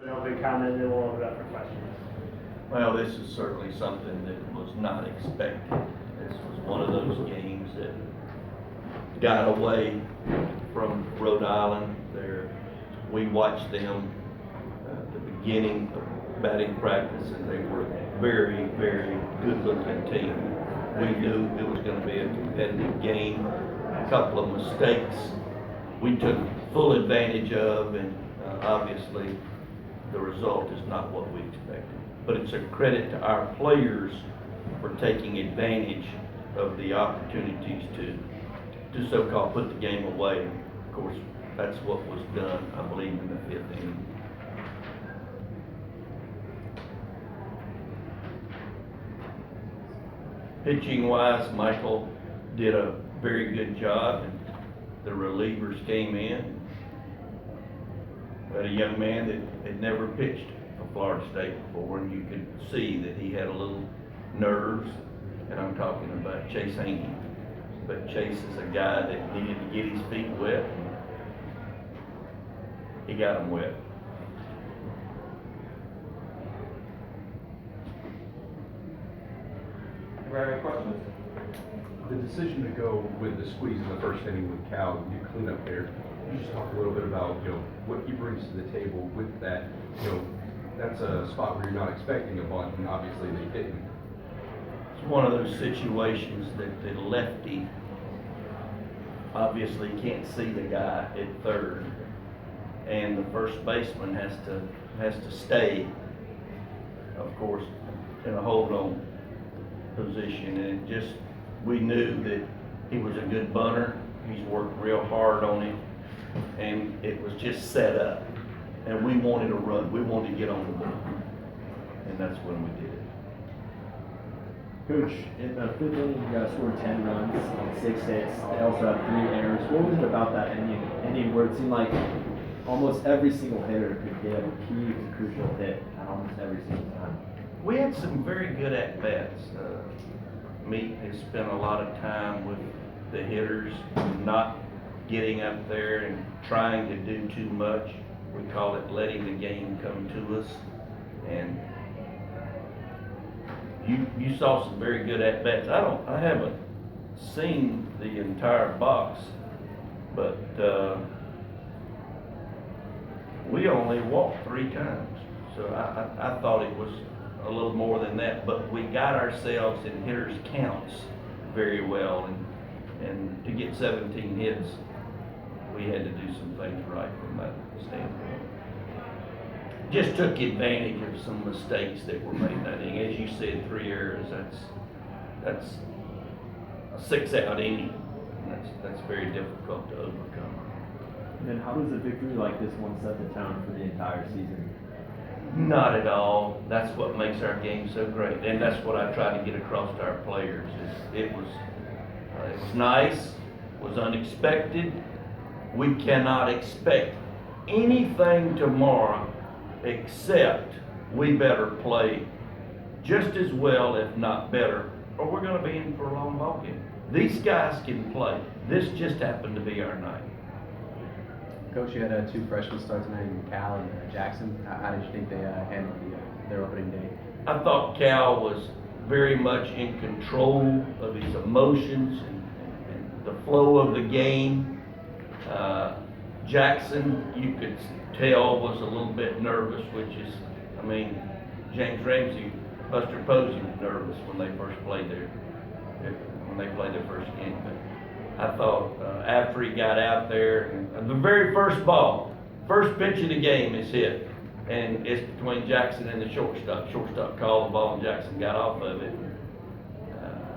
No big comment, then we'll open it up for questions. Well, this is certainly something that was not expected. This was one of those games that got away from Rhode Island. We watched them at the beginning of batting practice, and they were a very, very good-looking team. We knew it was going to be a competitive game. A couple of mistakes we took full advantage of, and obviously the result is not what we expected. But it's a credit to our players for taking advantage of the opportunities to so-called put the game away. Of course, that's what was done, I believe, in the fifth inning. Pitching-wise, Michael did a very good job, and the relievers came in. We had a young man that had never pitched for Florida State before, and you could see that he had a little nerves, and I'm talking about Chase Haney. But Chase is a guy that needed to get his feet wet, and he got them wet. Any questions? The decision to go with the squeeze in the first inning with Cal, you clean up there. Can you just talk a little bit about, what he brings to the table with that? That's a spot where you're not expecting a bunt, and obviously they didn't. It's one of those situations that the lefty obviously can't see the guy at third, and the first baseman has to stay, of course, in a hold-on position. And we knew that he was a good bunter. He's worked real hard on it, and it was just set up. And we wanted to run. We wanted to get on the board, and that's when we did it. Coach, in the fifth inning, you guys scored 10 runs on 6 hits. They also had 3 errors. What was it about that inning where it seemed like almost every single hitter could get a key and crucial hit at almost every single time? We had some very good at-bats. Meat has spent a lot of time with the hitters, not getting up there and trying to do too much. We call it letting the game come to us. And you saw some very good at-bats. I haven't seen the entire box, but we only walked 3 times. So I thought it was a little more than that, but we got ourselves in hitters' counts very well, and to get 17 hits, we had to do some things right from that standpoint. Just took advantage of some mistakes that were made that inning. As you said, 3 errors, that's a 6-out inning. That's very difficult to overcome. And then how does a victory like this one set the tone for the entire season? Not at all. That's what makes our game so great, and that's what I try to get across to our players. It was nice, was unexpected. We cannot expect anything tomorrow except we better play just as well, if not better, or we're going to be in for a long ball game. These guys can play. This just happened to be our night. Coach, you had 2 freshmen start tonight in Cal and Jackson. How did you think they handled their opening day? I thought Cal was very much in control of his emotions and the flow of the game. Jackson, you could tell, was a little bit nervous, James Ramsey, Buster Posey was nervous when they played their first game. But I thought after he got out there, and the very first pitch of the game is hit, and it's between Jackson and the shortstop. Shortstop called the ball, and Jackson got off of it.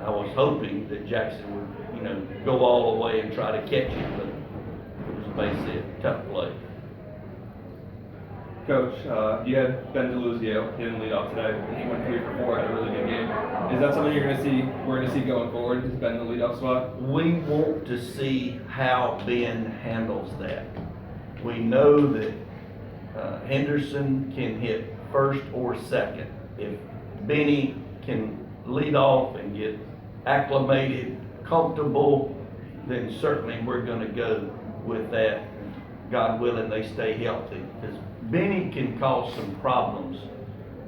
I was hoping that Jackson would, go all the way and try to catch it, but it was a base hit. Tough play. Coach, you had Ben DeLuzio hitting lead off today. He went 3 for 4, had a really good game. Is that something we're going to see going forward? Is Ben the leadoff spot? We want to see how Ben handles that. We know that Henderson can hit first or second. If Benny can lead off and get acclimated, comfortable, then certainly we're going to go with that. God willing, they stay healthy, because Benny can cause some problems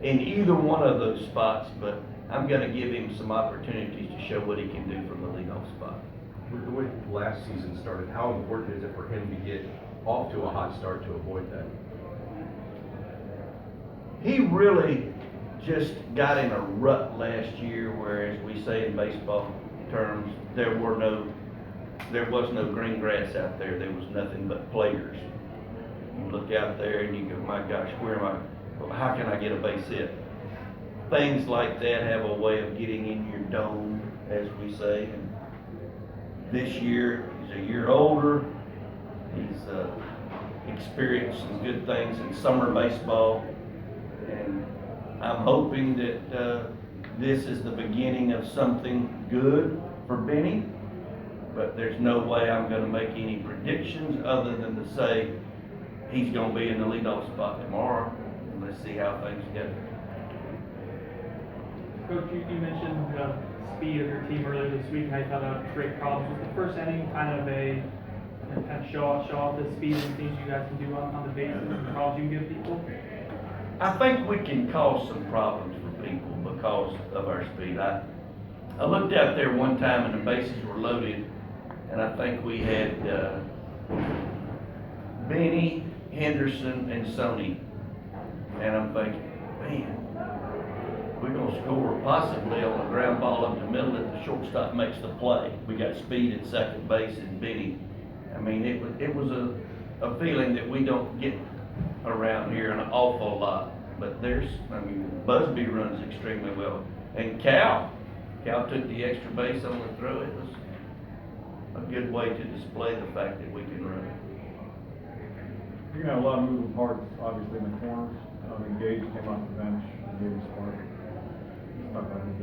in either one of those spots, but I'm gonna give him some opportunities to show what he can do from the leadoff spot. With the way last season started, how important is it for him to get off to a hot start to avoid that? He really just got in a rut last year, whereas we say in baseball terms, there was no green grass out there. There was nothing but players. You look out there and you go, my gosh, how can I get a base hit? Things like that have a way of getting in your dome, as we say. And this year, he's a year older. He's experienced some good things in summer baseball. And I'm hoping that this is the beginning of something good for Benny. But there's no way I'm going to make any predictions other than to say he's going to be in the leadoff spot tomorrow. And let's see how things go. Coach, you mentioned the speed of your team earlier this week, and I thought that was great problems. Was the first inning kind of show off the speed and things you guys can do on the bases and the calls you give people? I think we can cause some problems for people because of our speed. I looked out there one time and the bases were loaded, and I think we had Benny, Henderson, and Sony. And I'm thinking, man, we're gonna score possibly on a ground ball up the middle if the shortstop makes the play. We got speed at second base and Benny. I mean, it was a feeling that we don't get around here an awful lot. But Busby runs extremely well. And Cal took the extra base on the throw. It was a good way to display the fact that we can run. You're gonna have a lot of moving parts, obviously, in the corners. Gage came off the bench and gave us spark. Talk about it.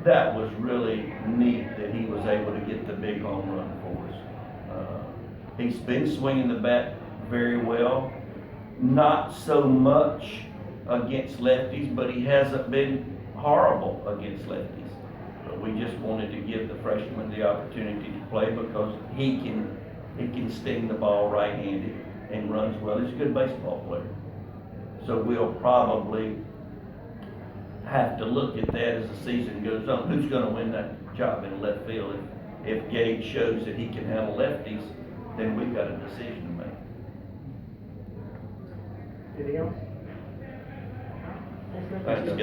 That was really neat that he was able to get the big home run for us. He's been swinging the bat very well, not so much against lefties, but he hasn't been horrible against lefties. But we just wanted to give the freshman the opportunity to play because he can sting the ball right-handed and runs well. He's a good baseball player. So we'll probably have to look at that as the season goes on. Who's going to win that job in left field? If Gage shows that he can handle lefties, then we've got a decision to make. Anything else? Thanks, guys.